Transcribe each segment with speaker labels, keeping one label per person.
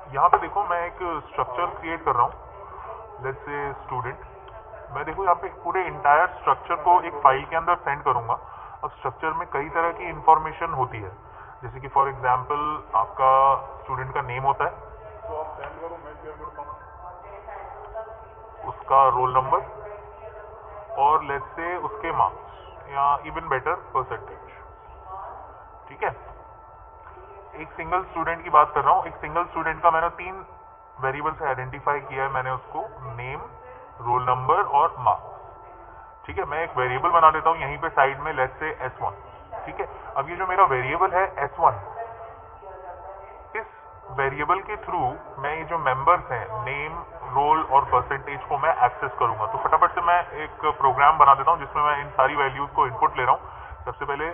Speaker 1: यहाँ पे देखो मैं एक स्ट्रक्चर क्रिएट कर रहा हूँ, लेट्स से स्टूडेंट। मैं देखो यहाँ पे पूरे इंटायर स्ट्रक्चर को एक फाइल के अंदर सेंड करूंगा। अब स्ट्रक्चर में कई तरह की इंफॉर्मेशन होती है, जैसे कि फॉर एग्जांपल आपका स्टूडेंट का नेम होता है, तो आप सेंड करो, मैं शेयर करता हूँ, उसका रोल नंबर और लेट्स से उसके मार्क्स या इवन बेटर परसेंटेज। ठीक है, एक सिंगल स्टूडेंट की बात कर रहा हूँ। एक सिंगल स्टूडेंट का मैंने 3 वेरिएबल से आइडेंटिफाई किया है, मैंने उसको नेम, रोल नंबर और मार्क्स। ठीक है, मैं एक वेरिएबल बना देता हूँ यहीं पे साइड में, लेट्स से S1। ठीक है, अब ये जो मेरा वेरिएबल है S1, इस वेरिएबल के थ्रू मैं ये जो मेंबर्स हैं नेम, रोल और परसेंटेज को मैं एक्सेस करूंगा। तो फटाफट से मैं एक प्रोग्राम बना देता हूँ जिसमें मैं इन सारी वैल्यूज को इनपुट ले रहा हूँ। सबसे पहले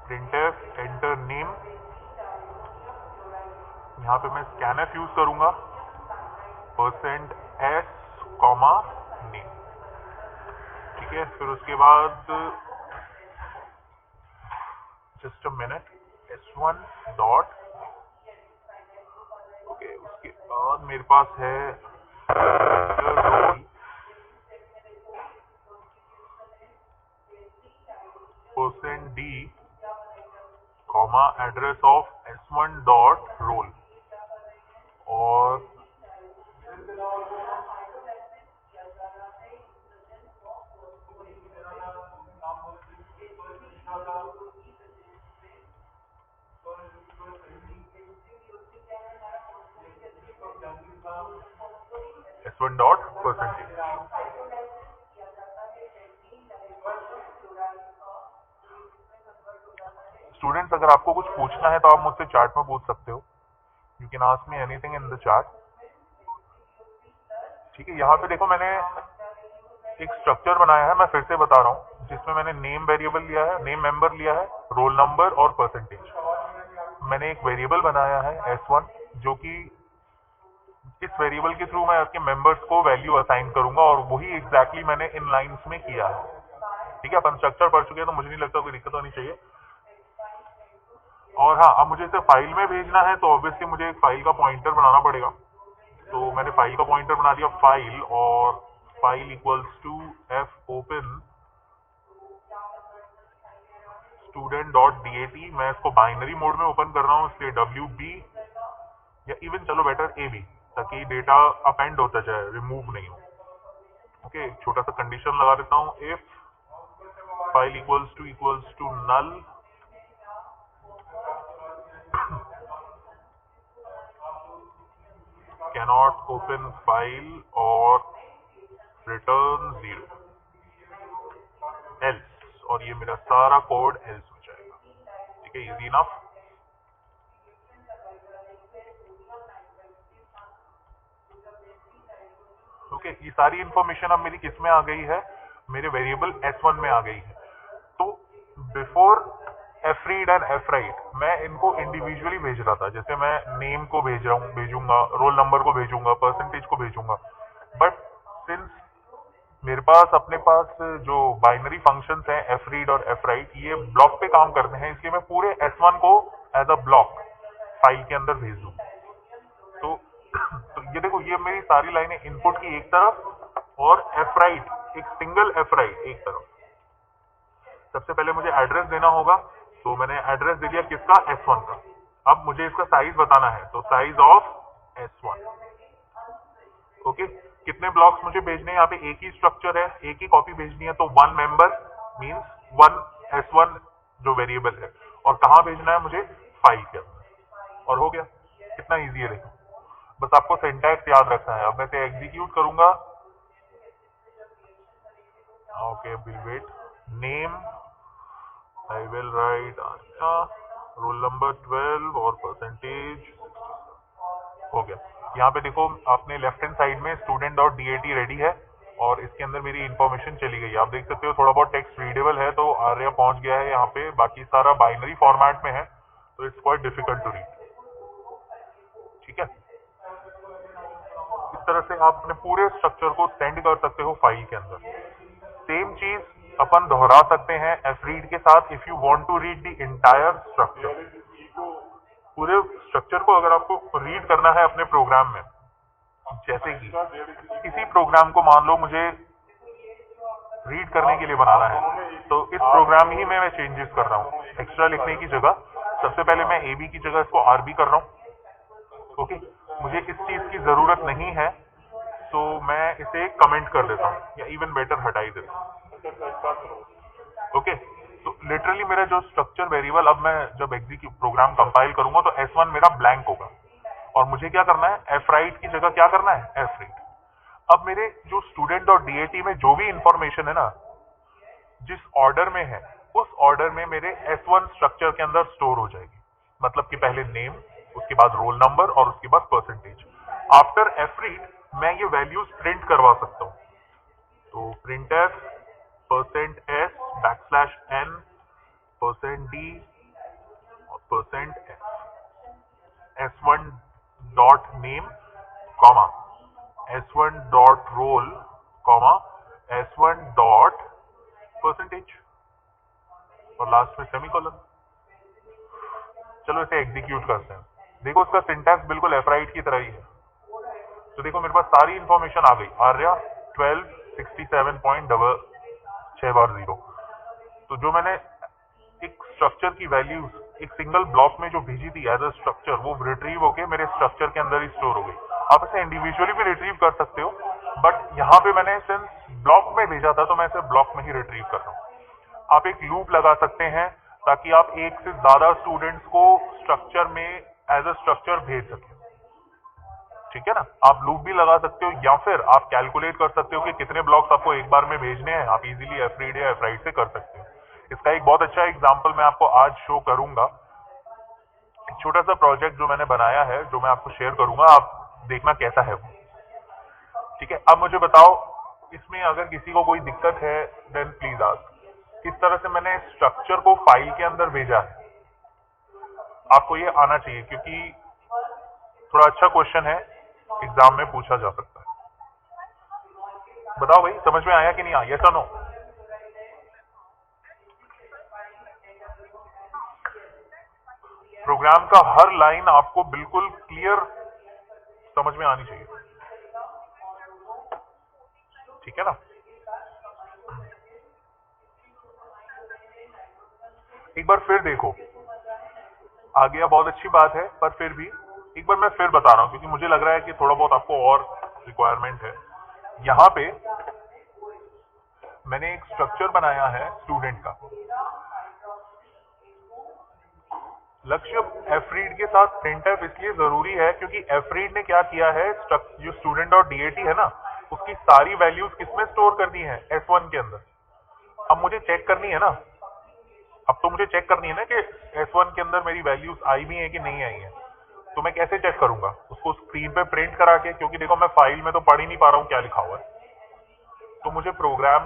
Speaker 1: printf एंटर नेम, यहाँ पे मैं स्कैनफ यूज करूंगा, %s कॉमा नेम। ठीक है, फिर उसके बाद just a minute, S1 dot, okay, उसके बाद मेरे पास है roll %d comma address of S1 dot roll और S1 डॉट परसेंटेज। स्टूडेंट्स, अगर आपको कुछ पूछना है तो आप मुझसे चैट में पूछ सकते हो। You can ask me anything in the chat. ठीक है, यहाँ पे देखो मैंने एक स्ट्रक्चर बनाया है, मैं फिर से बता रहा हूँ, जिसमें मैंने नेम वेरिएबल लिया है, नेम मेंबर लिया है, रोल नंबर और परसेंटेज। मैंने एक वेरिएबल बनाया है S1, जो कि इस वेरिएबल के थ्रू मैं आपके मेंबर्स को वैल्यू असाइन करूंगा, और वही एग्जैक्टली मैंने इन लाइंस में किया है। ठीक है, अपन स्ट्रक्चर पढ़ चुके हैं तो मुझे नहीं लगता कोई दिक्कत होनी चाहिए। और हाँ, अब मुझे इसे फाइल में भेजना है तो ऑब्वियसली मुझे एक फाइल का पॉइंटर बनाना पड़ेगा। तो मैंने फाइल का पॉइंटर बना दिया फाइल, और file equals to f open student.dat। मैं इसको बाइनरी मोड में ओपन कर रहा हूँ, इसलिए WB या इवन चलो बेटर AB, ताकि डेटा अपेंड होता जाए, रिमूव नहीं हो। ओके, एक छोटा सा कंडीशन लगा देता हूँ, if file equals to null cannot open file और रिटर्न 0 एल्स, और ये मेरा सारा कोड एल्स हो जाएगा। ठीक है, इजी इनफ। ओके, ये सारी इंफॉर्मेशन अब मेरी किस में आ गई है, मेरे वेरिएबल S1 में आ गई है। तो बिफोर fread एंड fwrite मैं इनको इंडिविजुअली भेज रहा था, जैसे मैं नेम को भेजूंगा, रोल नंबर को भेजूंगा, परसेंटेज को भेजूंगा। बट सिंस मेरे पास अपने पास जो बाइनरी फंक्शंस हैं fread और fwrite, ये ब्लॉक पे काम करते हैं, इसलिए मैं पूरे S1 को एज अ ब्लॉक फाइल के अंदर भेज दूंगा। तो ये देखो, ये मेरी सारी लाइनें इनपुट की एक तरफ, और fwrite, एक सिंगल fwrite एक तरफ। सबसे पहले मुझे एड्रेस देना होगा, तो मैंने एड्रेस दे दिया किसका, S1 का। अब मुझे इसका साइज बताना है, तो साइज ऑफ S1। ओके, कितने ब्लॉक्स मुझे भेजने हैं, यहाँ पे एक ही स्ट्रक्चर है, एक ही कॉपी भेजनी है, तो 1 मेंबर मींस 1 S1 जो वेरिएबल है, और कहाँ भेजना है मुझे, फाइल के अंदर। और हो गया, कितना ईजी है देखो, बस आपको सिंटैक्स याद रखना है। अब मैं इसे एग्जीक्यूट करूंगा। Okay, will wait, name I will write Arya, roll number 12 और परसेंटेज। हो गया, यहाँ पे देखो आपने लेफ्ट हैंड साइड में student.dat रेडी है, और इसके अंदर मेरी इंफॉर्मेशन चली गई। आप देख सकते हो थोड़ा बहुत टेक्स्ट रीडेबल है, तो आर्या पहुंच गया है यहाँ पे। बाकी सारा बाइनरी फॉर्मेट में है, तो it's quite difficult to read. ठीक है, इस तरह से आप अपने पूरे स्ट्रक्चर को सेंड कर सकते हो फाइल के अंदर। सेम चीज अपन दोहरा सकते हैं fread के साथ, if you want to read the entire structure, पूरे स्ट्रक्चर को अगर आपको रीड करना है अपने प्रोग्राम में, जैसे कि इसी प्रोग्राम को मान लो मुझे रीड करने के लिए बनाना है, तो इस प्रोग्राम ही में मैं चेंजेस कर रहा हूँ। एक्स्ट्रा लिखने की जगह सबसे पहले मैं ए बी की जगह इसको आर बी कर रहा हूँ। ओके, मुझे इस चीज की जरूरत नहीं है तो मैं इसे कमेंट कर देता हूँ, या इवन बेटर हटा ही देता हूँ। ओके, तो लिटरली मेरा जो स्ट्रक्चर वेरिएबल, अब मैं जब एग्जीक्यूट प्रोग्राम कंपाइल करूंगा तो S1 मेरा ब्लैंक होगा, और मुझे क्या करना है, एफ राइट की जगह क्या करना है, एफ रीड। अब मेरे जो स्टूडेंट और डीएटी में जो भी इंफॉर्मेशन है ना, जिस ऑर्डर में है उस ऑर्डर में मेरे S1 स्ट्रक्चर के अंदर स्टोर हो जाएगी। मतलब कि पहले नेम, उसके बाद रोल नंबर और उसके बाद परसेंटेज। आफ्टर एफ रीड मैं ये वैल्यूज प्रिंट करवा सकता हूँ। तो print F %s \n %d और %s S1 dot name comma S1 dot role comma S1 dot percentage और लास्ट में सेमीकोलन। चलो इसे एग्जीक्यूट करते हैं। देखो इसका सिंटैक्स बिल्कुल एफ राइट की तरह ही है। तो देखो मेरे पास सारी इंफॉर्मेशन आ गई। आर्या 1267.6 तो जो मैंने एक स्ट्रक्चर की वैल्यूज एक सिंगल ब्लॉक में जो भेजी थी एज अ स्ट्रक्चर, वो रिट्रीव होके मेरे स्ट्रक्चर के अंदर ही स्टोर हो गई। आप इसे इंडिविजुअली भी रिट्रीव कर सकते हो, बट यहाँ पे मैंने सिंस ब्लॉक में भेजा था तो मैं इसे ब्लॉक में ही रिट्रीव कर रहा हूँ। आप एक लूप लगा सकते हैं ताकि आप एक से ज्यादा स्टूडेंट्स को स्ट्रक्चर में एज अ स्ट्रक्चर भेज सकें। ठीक है ना, आप लूप भी लगा सकते हो, या फिर आप कैलकुलेट कर सकते हो कि कितने ब्लॉक्स आपको एक बार में भेजने हैं। आप इजीली एफ रीड या एफ राइट से कर सकते हो। इसका एक बहुत अच्छा एग्जांपल मैं आपको आज शो करूंगा। एक छोटा सा प्रोजेक्ट जो मैंने बनाया है, जो मैं आपको शेयर करूंगा, आप देखना कैसा है वो। ठीक है, अब मुझे बताओ इसमें अगर किसी को कोई दिक्कत है देन प्लीज आस्क। किस तरह से मैंने स्ट्रक्चर को फाइल के अंदर भेजा है, आपको ये आना चाहिए, क्योंकि थोड़ा अच्छा क्वेश्चन है, एग्जाम में पूछा जा सकता है। बताओ भाई, समझ में आया कि नहीं आया? यस और नो? प्रोग्राम का हर लाइन आपको बिल्कुल क्लियर समझ में आनी चाहिए। ठीक है ना? एक बार फिर देखो, आ गया, बहुत अच्छी बात है, पर फिर भी एक बार मैं फिर बता रहा हूं क्योंकि मुझे लग रहा है कि थोड़ा बहुत आपको और रिक्वायरमेंट है। यहां पे मैंने एक स्ट्रक्चर बनाया है स्टूडेंट का। लक्ष्य एफ रीड के साथ प्रिंटफ इसलिए जरूरी है क्योंकि एफ रीड ने क्या किया है, जो स्टूडेंट और डीएटी है ना, उसकी सारी वैल्यूज किसमें स्टोर करनी है, S1 के अंदर। अब मुझे चेक करनी है ना, अब तो मुझे चेक करनी है ना कि S1 के अंदर मेरी वैल्यूज आई भी हैं कि नहीं आई हैं। तो मैं कैसे चेक करूंगा उसको? स्क्रीन पे प्रिंट करा के, क्योंकि देखो मैं फाइल में तो पढ़ ही नहीं पा रहा हूँ क्या लिखा हुआ है। तो मुझे प्रोग्राम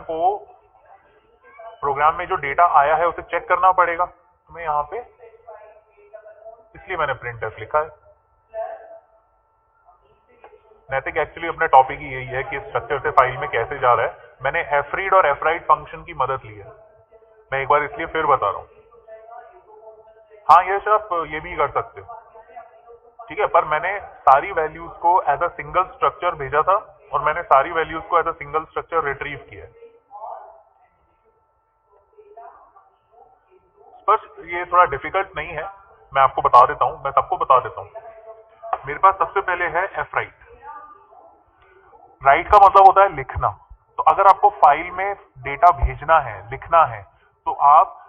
Speaker 1: में जो डेटा आया है उसे चेक करना पड़ेगा। तो मैं यहाँ पे, इसलिए मैंने प्रिंट एफ लिखा है। नैतिक एक्चुअली अपने टॉपिक ही यही है कि स्ट्रक्चर से फाइल में कैसे जा रहा है। मैंने एफ रीड और एफ राइट फंक्शन की मदद ली है। मैं एक बार इसलिए फिर बता रहा हूँ। हाँ यश, आप ये भी कर सकते हो। ठीक है, पर मैंने सारी वैल्यूज को एज अ सिंगल स्ट्रक्चर भेजा था और मैंने सारी वैल्यूज को as a single structure retrieve किया है। पर ये थोड़ा डिफिकल्ट नहीं है, मैं आपको बता देता हूं, मैं सबको बता देता हूं। मेरे पास सबसे पहले है एफ राइट। राइट का मतलब होता है लिखना। तो अगर आपको फाइल में डेटा भेजना है, लिखना है, तो आप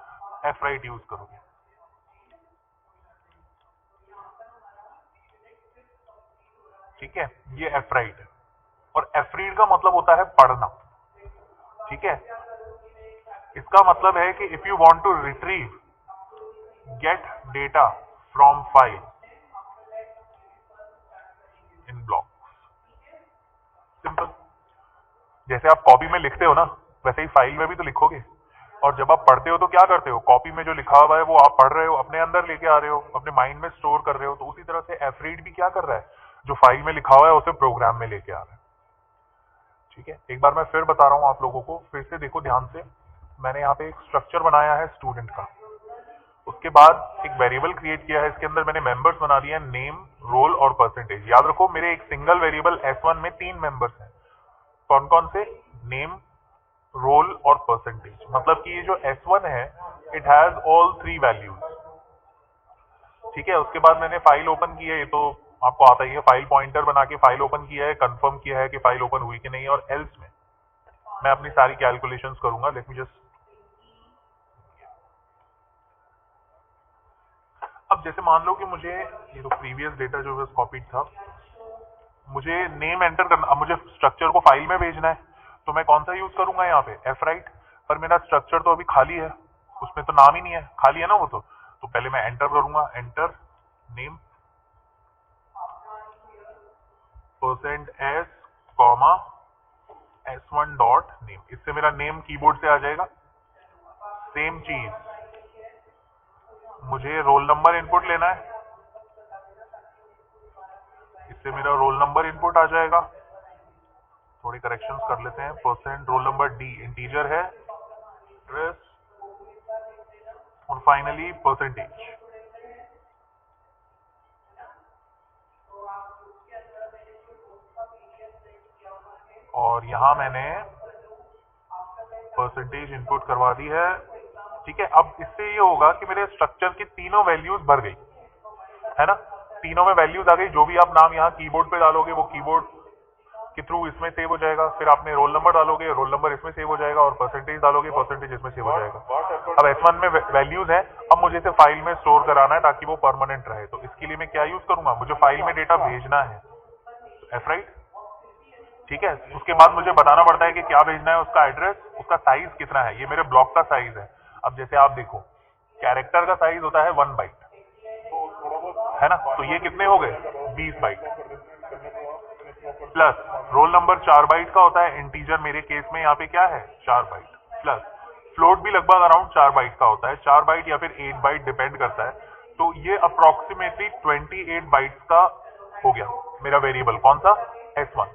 Speaker 1: एफ राइट यूज करोगे। ठीक है, ये एफ राइट है। और एफ रीड का मतलब होता है पढ़ना। ठीक है, इसका मतलब है कि if you want to retrieve get data from file in block, simple. जैसे आप कॉपी में लिखते हो ना, वैसे ही फाइल में भी तो लिखोगे। और जब आप पढ़ते हो तो क्या करते हो, कॉपी में जो लिखा हुआ है वो आप पढ़ रहे हो, अपने अंदर लेके आ रहे हो, अपने माइंड में स्टोर कर रहे हो। तो उसी तरह से एफ रीड भी क्या कर रहा है, जो फाइल में लिखा हुआ है उसे प्रोग्राम में लेके आ रहा है। ठीक है, एक बार मैं फिर बता रहा हूं आप लोगों को, फिर से देखो ध्यान से। मैंने यहाँ पे एक स्ट्रक्चर बनाया है स्टूडेंट का। उसके बाद एक वेरिएबल क्रिएट किया है, इसके अंदर मैंने मेंबर्स बना दिए हैं, नेम, रोल और परसेंटेज। याद रखो मेरे एक सिंगल वेरिएबल S1 में 3 मेंबर्स हैं। कौन कौन से? नेम, रोल और परसेंटेज। मतलब कि ये जो S1 है इट हैज ऑल 3 वैल्यूज। ठीक है, उसके बाद मैंने फाइल ओपन की है, ये तो आपको आता ही है, फाइल पॉइंटर बना के फाइल ओपन किया है, कंफर्म किया है कि फाइल ओपन हुई कि नहीं, और एल्स में मैं अपनी सारी कैलकुलेशंस करूंगा। लेट मी जस्ट, अब जैसे मान लो कि मुझे ये तो प्रीवियस डेटा जो बस कॉपीड था, मुझे नेम एंटर करना, अब मुझे स्ट्रक्चर को फाइल में भेजना है, तो मैं कौन सा यूज करूंगा यहाँ पे? F right. पर मेरा स्ट्रक्चर तो अभी खाली है, उसमें तो नाम ही नहीं है, खाली है ना वो तो पहले मैं एंटर करूंगा, enter name %s comma S1 dot name. इससे मेरा नेम कीबोर्ड से आ जाएगा। सेम चीज मुझे रोल नंबर इनपुट लेना है, इससे मेरा रोल नंबर इनपुट आ जाएगा। थोड़ी करेक्शंस कर लेते हैं। Percent roll number D integer है, एड्रेस, और फाइनली परसेंटेज। और यहां मैंने परसेंटेज इनपुट करवा दी है। ठीक है, अब इससे ये होगा कि मेरे स्ट्रक्चर की तीनों वैल्यूज भर गई है ना, तीनों में वैल्यूज आ गई। जो भी आप नाम यहाँ कीबोर्ड पे डालोगे वो कीबोर्ड के थ्रू इसमें सेव हो जाएगा, फिर आपने रोल नंबर डालोगे, रोल नंबर इसमें सेव हो जाएगा, और परसेंटेज डालोगे, परसेंटेज इसमें सेव हो जाएगा। अब S1 में वैल्यूज है, अब मुझे इसे फाइल में स्टोर कराना है ताकि वो परमानेंट रहे। तो इसके लिए मैं क्या यूज करूंगा? मुझे फाइल में डेटा भेजना है, एफ राइट। ठीक है, उसके बाद मुझे बताना पड़ता है कि क्या भेजना है, उसका एड्रेस, उसका साइज कितना है, ये मेरे ब्लॉक का साइज है। अब जैसे आप देखो, कैरेक्टर का साइज होता है 1 बाइट, है ना, तो ये कितने हो गए? 20 byte. Plus roll number 4 byte का होता है, इंटीजर मेरे केस में यहाँ पे क्या है? 4 बाइट। प्लस फ्लोट भी लगभग अराउंड 4 बाइट का होता है, 4 बाइट या फिर 8 बाइट, डिपेंड करता है। तो ये अप्रोक्सीमेटली 28 बाइट्स का हो गया मेरा वेरिएबल। कौन सा? S1,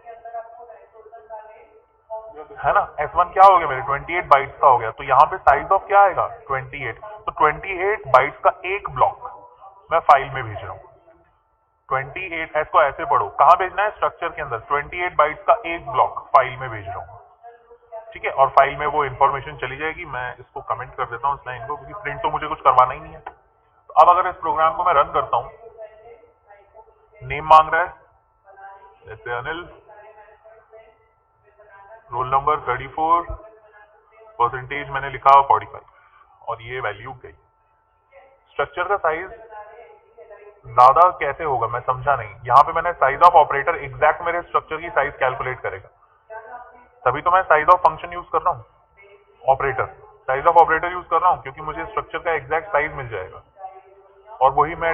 Speaker 1: है ना। S1 क्या हो गया मेरे? 28 बाइट्स का हो गया। तो यहाँ पे साइज ऑफ क्या आएगा? 28। तो 28 बाइट्स का एक ब्लॉक मैं फाइल में भेज रहा हूँ। 28 एस को ऐसे पढ़ो, कहाँ भेजना है? स्ट्रक्चर के अंदर। 28 बाइट्स का एक ब्लॉक फाइल में भेज रहा हूँ। ठीक है, और फाइल में वो इन्फॉर्मेशन चली जाएगी। मैं इसको कमेंट कर देता हूँ इस लाइन को, क्योंकि प्रिंट तो मुझे कुछ करवाना ही नहीं है। तो अब अगर इस प्रोग्राम को मैं रन करता हूँ, नेम मांग रहा है, जैसे अनिल, रोल नंबर 34, परसेंटेज मैंने लिखा 45, और ये वैल्यू गई। स्ट्रक्चर का साइज ज्यादा कैसे होगा मैं समझा नहीं। यहाँ पे मैंने साइज ऑफ ऑपरेटर एग्जैक्ट मेरे स्ट्रक्चर की साइज कैलकुलेट करेगा, तभी तो मैं साइज ऑफ फंक्शन यूज कर रहा हूँ, operator, size of operator use कर रहा हूँ, क्योंकि मुझे स्ट्रक्चर का एग्जैक्ट साइज मिल जाएगा, और वही मैं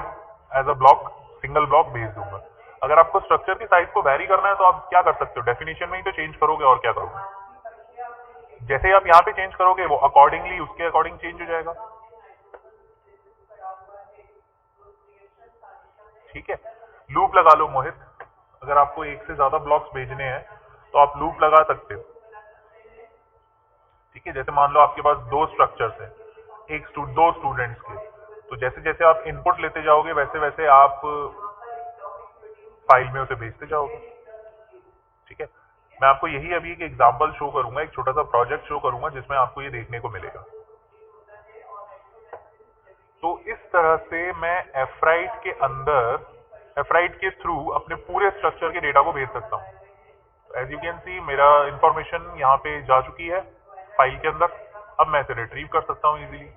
Speaker 1: as a block, single block भेज दूंगा। अगर आपको स्ट्रक्चर की साइज को वैरी करना है तो आप क्या कर सकते हो? डेफिनेशन में ही तो चेंज करोगे, और क्या करोगे? जैसे ही आप यहाँ पे चेंज करोगे वो अकॉर्डिंगली उसके अकॉर्डिंग चेंज हो जाएगा। ठीक है, लूप लगा लो मोहित, अगर आपको एक से ज्यादा ब्लॉक्स भेजने हैं तो आप लूप लगा सकते हो। ठीक है, जैसे मान लो आपके पास 2 स्ट्रक्चर्स हैं, दो स्टूडेंट्स के, तो जैसे जैसे आप इनपुट लेते जाओगे वैसे वैसे आप फाइल में उसे भेजते जाओगे। ठीक है, मैं आपको यही अभी एक एग्जांपल शो करूंगा, एक छोटा सा प्रोजेक्ट शो करूंगा जिसमें आपको ये देखने को मिलेगा। तो इस तरह से मैं एफराइट के अंदर, एफराइट के थ्रू अपने पूरे स्ट्रक्चर के डेटा को भेज सकता हूँ। एज यू कैन सी मेरा इंफॉर्मेशन यहाँ पे जा चुकी है फाइल के अंदर। अब मैं इसे रिट्रीव कर सकता हूँ इजीली।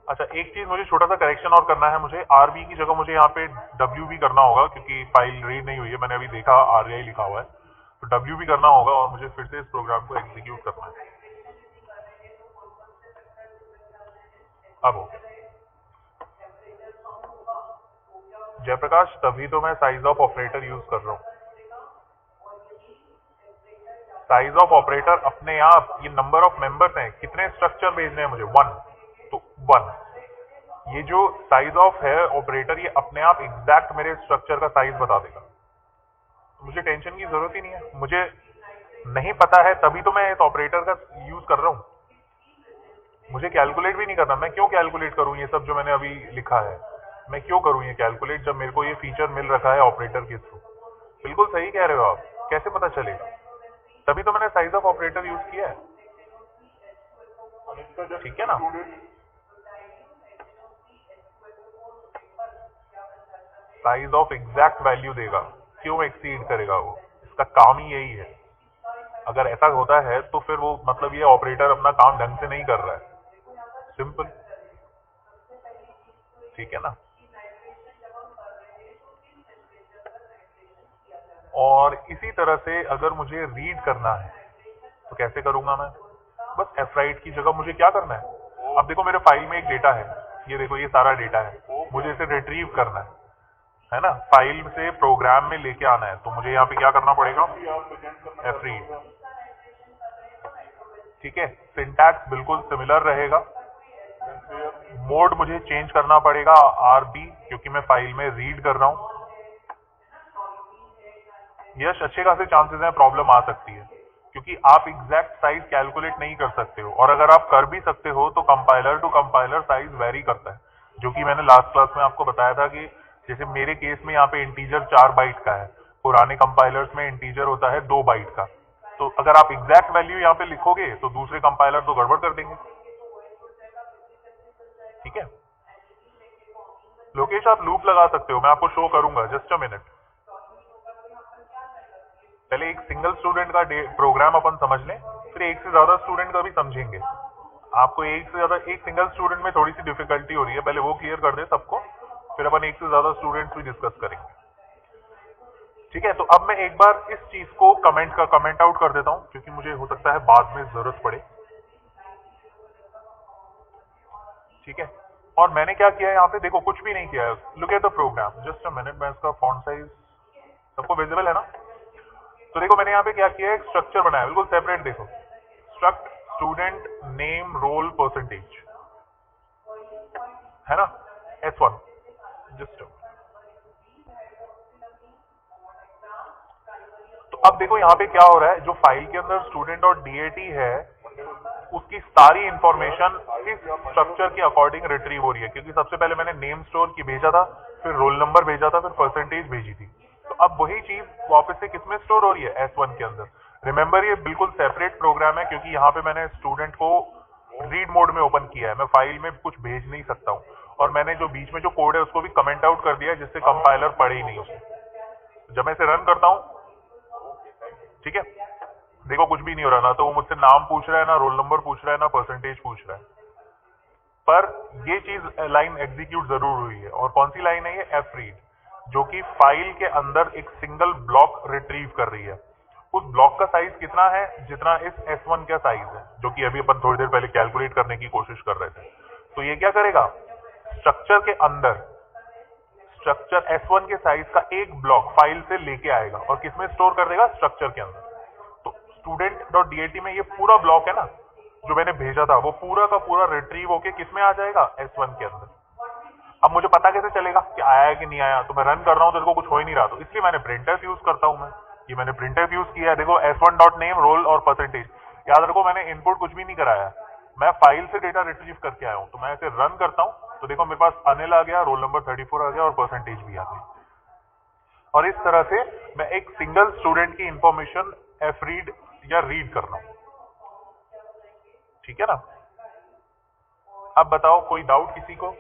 Speaker 1: अच्छा, एक चीज मुझे छोटा सा करेक्शन और करना है, मुझे आरबी की जगह मुझे यहाँ पे डब्ल्यू भी करना होगा, क्योंकि फाइल रीड नहीं हुई है, मैंने अभी देखा आरआई लिखा हुआ है, तो डब्ल्यू भी करना होगा, और मुझे फिर से इस प्रोग्राम को एग्जीक्यूट करना है। अब हो गया जयप्रकाश, तभी तो मैं साइज ऑफ ऑपरेटर यूज कर रहा हूँ। साइज ऑफ ऑपरेटर अपने आप, ये नंबर ऑफ मेंबर्स हैं, कितने स्ट्रक्चर भेजने हैं मुझे? 1, तो 1। ये जो साइज ऑफ है ऑपरेटर, ये अपने आप एग्जैक्ट मेरे स्ट्रक्चर का साइज बता देगा, तो मुझे टेंशन की जरूरत ही नहीं है। मुझे नहीं पता है तभी तो मैं इस ऑपरेटर का यूज कर रहा हूँ। मुझे कैलकुलेट भी नहीं करना। मैं क्यों कैलकुलेट करूं ये सब जो मैंने अभी लिखा है? मैं क्यों करूं ये कैलकुलेट जब मेरे को ये फीचर मिल रखा है ऑपरेटर के थ्रू? बिल्कुल सही कह रहे हो आप, कैसे पता चलेगा? तभी तो मैंने साइज ऑफ ऑपरेटर यूज किया है, ठीक है ना? साइज ऑफ एग्जैक्ट वैल्यू देगा, क्यों एक्सीड करेगा वो? इसका काम ही यही है। अगर ऐसा होता है तो फिर वो मतलब ये ऑपरेटर अपना काम ढंग से नहीं कर रहा है, सिंपल, ठीक है ना? और इसी तरह से अगर मुझे रीड करना है तो कैसे करूंगा मैं? बस एफ राइट की जगह मुझे क्या करना है? अब देखो मेरे फाइल में एक डेटा है, ये देखो ये सारा डेटा है, मुझे इसे रिट्रीव करना है ना? फाइल से प्रोग्राम में लेके आना है, तो मुझे यहाँ पे क्या करना पड़ेगा? एफ रीड, ठीक है। सिंटैक्स बिल्कुल सिमिलर रहेगा। मोड मुझे चेंज करना पड़ेगा आरबी, क्योंकि मैं फाइल में रीड कर रहा हूं। यस, अच्छे खासे चांसेस हैं प्रॉब्लम आ सकती है, क्योंकि आप एग्जैक्ट साइज कैलकुलेट नहीं कर सकते हो, और अगर आप कर भी सकते हो तो compiler to compiler size vary करता है, जो कि मैंने लास्ट क्लास में आपको बताया था कि जैसे मेरे केस में यहाँ पे इंटीजर 4 बाइट का है, पुराने कंपाइलर्स में इंटीजर होता है 2 बाइट का। तो अगर आप एग्जैक्ट वैल्यू यहाँ पे लिखोगे तो दूसरे कंपाइलर तो गड़बड़ कर देंगे, ठीक है। लोकेश आप लूप लगा सकते हो, मैं आपको शो करूंगा, जस्ट अ मिनट। पहले एक सिंगल स्टूडेंट का प्रोग्राम अपन समझ लें, फिर एक से ज्यादा स्टूडेंट का भी समझेंगे। आपको एक से ज्यादा, एक सिंगल स्टूडेंट में थोड़ी सी डिफिकल्टी हो रही है, पहले वो क्लियर कर दे सबको, फिर अपन एक से ज्यादा स्टूडेंट्स भी डिस्कस करेंगे, ठीक है। तो अब मैं एक बार इस चीज को कमेंट आउट कर देता हूं, क्योंकि मुझे हो सकता है बाद में जरूरत पड़े, ठीक है। और मैंने क्या किया है यहाँ पे, देखो कुछ भी नहीं किया है, look at the program, just a minute. मैं इसका फॉन्ट साइज, सबको विजिबल है ना? तो देखो मैंने यहाँ पे क्या किया है, एक स्ट्रक्चर बनाया बिल्कुल सेपरेट, देखो struct student name role percentage, है ना? S1, just. तो अब देखो यहाँ पे क्या हो रहा है, जो फाइल के अंदर स्टूडेंट और डीएटी है उसकी सारी इंफॉर्मेशन इस स्ट्रक्चर के अकॉर्डिंग रिट्रीव हो रही है, क्योंकि सबसे पहले मैंने नेम स्टोर की भेजा था, फिर रोल नंबर भेजा था, फिर परसेंटेज भेजी थी। तो अब वही चीज वापस से किसमें स्टोर हो रही है? S1 के अंदर। रिमेंबर ये बिल्कुल सेपरेट प्रोग्राम है, क्योंकि यहाँ पे मैंने स्टूडेंट को रीड मोड में ओपन किया है, मैं फाइल में कुछ भेज नहीं सकता हूँ, और मैंने जो बीच में जो कोड है उसको भी कमेंट आउट कर दिया है, जिससे कंपाइलर पढ़े ही नहीं उसे। जब मैं इसे रन करता हूँ, ठीक है, देखो कुछ भी नहीं हो रहा, ना तो वो मुझसे नाम पूछ रहा है, ना रोल नंबर पूछ रहा है, ना परसेंटेज पूछ रहा है। पर ये चीज लाइन एग्जीक्यूट जरूर हुई है, और कौन सी लाइन है ये? एफ रीड, जो कि फाइल के अंदर एक सिंगल ब्लॉक रिट्रीव कर रही है। उस ब्लॉक का साइज कितना है? जितना इस S1 का साइज है, जो कि अभी अपन थोड़ी देर पहले कैलकुलेट करने की कोशिश कर रहे थे। तो ये क्या करेगा? स्ट्रक्चर के अंदर स्ट्रक्चर S1 के साइज का एक ब्लॉक फाइल से लेके आएगा और किसमें स्टोर कर देगा? स्ट्रक्चर के अंदर। तो स्टूडेंट डॉट डीएटी में ये पूरा ब्लॉक है ना जो मैंने भेजा था, वो पूरा का पूरा रिट्रीव होके किसमें आ जाएगा? S1 के अंदर। अब मुझे पता कैसे चलेगा कि आया है कि नहीं आया? तो मैं रन कर रहा हूं तो देखो कुछ हो ही नहीं रहा, तो इसलिए मैंने प्रिंटफ यूज करता हूं। मैं ये मैंने प्रिंटफ यूज किया है, देखो S1 डॉट नेम रोल और परसेंटेज। याद रखो मैंने इनपुट कुछ भी नहीं कराया, मैं फाइल से डेटा रिट्रीव करके आया हूं। तो मैं इसे रन करता हूं तो देखो मेरे पास अनिल आ गया, रोल नंबर 34 आ गया और परसेंटेज भी आ गई। और इस तरह से मैं एक सिंगल स्टूडेंट की इंफॉर्मेशन एफ रीड या रीड कर रहा हूं, ठीक है ना? अब बताओ कोई डाउट किसी को?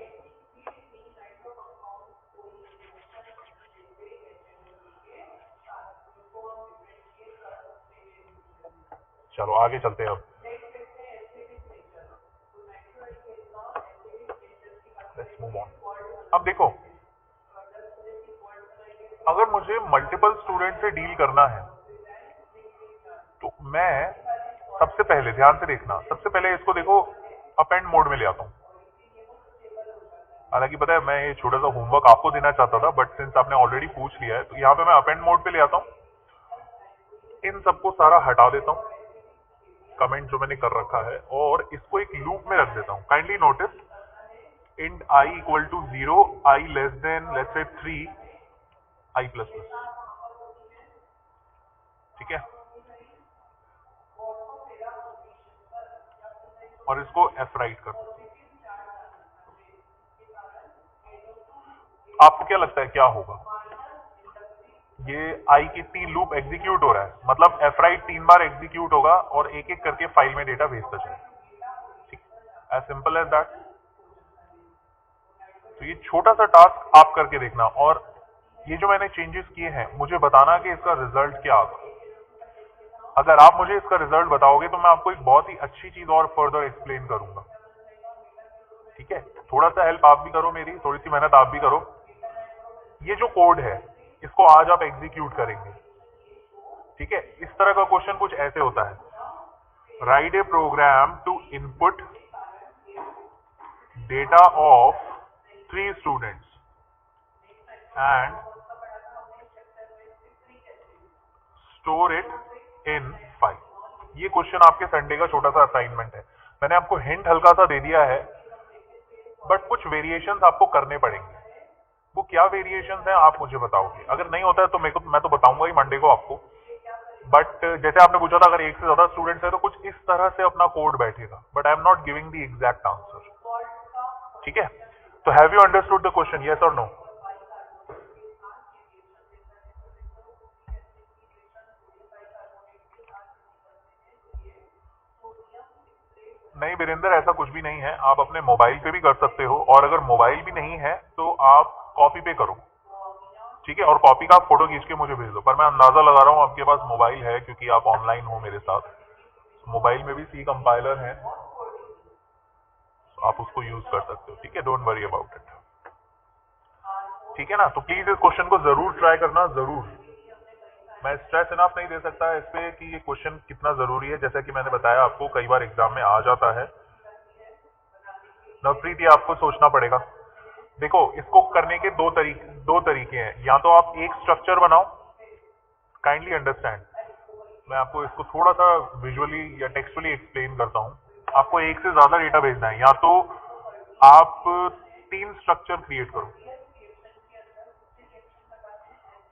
Speaker 1: चलो आगे चलते हैं। अब लेट्स मूव ऑन। अब देखो, अगर मुझे मल्टीपल स्टूडेंट से डील करना है तो मैं सबसे पहले, ध्यान से देखना, सबसे पहले इसको देखो अपेंड मोड में ले आता हूं। हालांकि पता है मैं ये छोटा सा होमवर्क आपको देना चाहता था, बट सिंस आपने ऑलरेडी पूछ लिया है तो यहाँ पे मैं अपेंड मोड पे ले आता हूँ। इन सबको सारा हटा देता हूँ, कमेंट जो मैंने कर रखा है, और इसको एक लूप में रख देता हूँ। Kindly notice int I equal to 0, I less than let's say 3, I plus plus, ठीक है। और इसको एफ राइट कर दो। आपको क्या लगता है क्या होगा? ये आई कितनी लूप एग्जीक्यूट हो रहा है, मतलब एफ राइट 3 बार एग्जीक्यूट होगा और एक एक करके फाइल में डेटा भेजता जाएगा। ठीक, एज सिंपल एज दैट। तो ये छोटा सा टास्क आप करके देखना, और ये जो मैंने चेंजेस किए हैं मुझे बताना कि इसका रिजल्ट क्या आगा। अगर आप मुझे इसका रिजल्ट बताओगे तो मैं आपको एक बहुत ही अच्छी चीज और फर्दर एक्सप्लेन करूंगा। ठीक है, थोड़ा सा हेल्प आप भी करो मेरी, थोड़ी सी मेहनत आप भी करो। ये जो कोड है इसको आज आप एग्जीक्यूट करेंगे। ठीक है, इस तरह का क्वेश्चन कुछ ऐसे होता है, write a program to input data of 3 students and store it in 5। ये क्वेश्चन आपके संडे का छोटा सा असाइनमेंट है। मैंने आपको हिंट हल्का सा दे दिया है, बट कुछ वेरिएशंस आपको करने पड़ेंगे। वो क्या वेरिएशंस हैं आप मुझे बताओगे। अगर नहीं होता है तो मैं तो बताऊंगा ही मंडे को आपको। बट जैसे आपने पूछा था अगर एक से ज्यादा स्टूडेंट्स है तो कुछ इस तरह से अपना कोड बैठेगा, but I am not giving the exact answer. ठीक है, तो have you understood the question, yes और नो? नहीं वीरेंद्र, ऐसा कुछ भी नहीं है। आप अपने मोबाइल पे भी कर सकते हो, और अगर मोबाइल भी नहीं है तो आप कॉपी पे करो। ठीक है, और कॉपी का आप फोटो खींच के मुझे भेज दो। पर मैं अंदाजा लगा रहा हूँ आपके पास मोबाइल है क्योंकि आप ऑनलाइन हो मेरे साथ। मोबाइल में भी सी कंपाइलर है, तो आप उसको यूज कर सकते हो। ठीक है, डोंट वरी अबाउट इट। ठीक है ना, तो प्लीज इस क्वेश्चन को जरूर ट्राई करना, जरूर। मैं स्ट्रेस इनफ नहीं दे सकता इस पे कि ये क्वेश्चन कितना जरूरी है। जैसा कि मैंने बताया आपको, कई बार एग्जाम में आ जाता है। नवप्रीत, ये आपको सोचना पड़ेगा। देखो, इसको करने के दो तरीके हैं। या तो आप एक स्ट्रक्चर बनाओ, काइंडली अंडरस्टैंड, मैं आपको इसको थोड़ा सा विजुअली या टेक्सचुअली एक्सप्लेन करता हूं। आपको एक से ज्यादा डेटा भेजना है, या तो आप 3 स्ट्रक्चर क्रिएट करो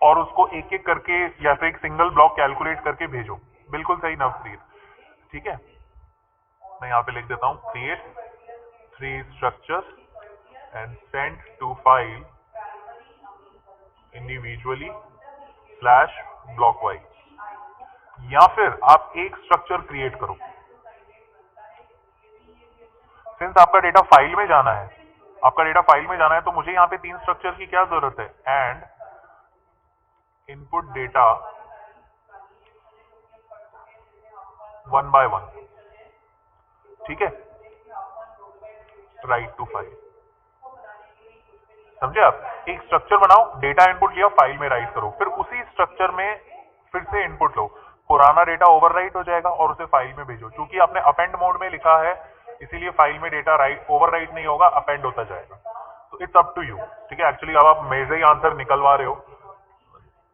Speaker 1: और उसको एक एक करके या फिर एक सिंगल ब्लॉक कैलकुलेट करके भेजो। बिल्कुल सही नवप्रीत। ठीक है, मैं यहाँ पे लिख देता हूँ, create 3 structures and send to file individually slash block wise. या फिर आप एक स्ट्रक्चर क्रिएट करो, सिंस आपका डेटा फाइल में जाना है, तो मुझे यहाँ पे 3 स्ट्रक्चर की क्या जरूरत है, एंड इनपुट डेटा 1 by 1। ठीक है, राइट टू फाइल। समझे आप? एक स्ट्रक्चर बनाओ, डेटा इनपुट लिया, फाइल में राइट करो, फिर उसी स्ट्रक्चर में फिर से इनपुट लो, पुराना डेटा ओवरराइट हो जाएगा और उसे फाइल में भेजो। क्योंकि आपने अपेंड मोड में लिखा है इसीलिए फाइल में डेटा ओवरराइट नहीं होगा, अपेंड होता जाएगा। तो इट्स अप टू यू। ठीक है, एक्चुअली अब आप मेरे से ही आंसर निकलवा रहे हो,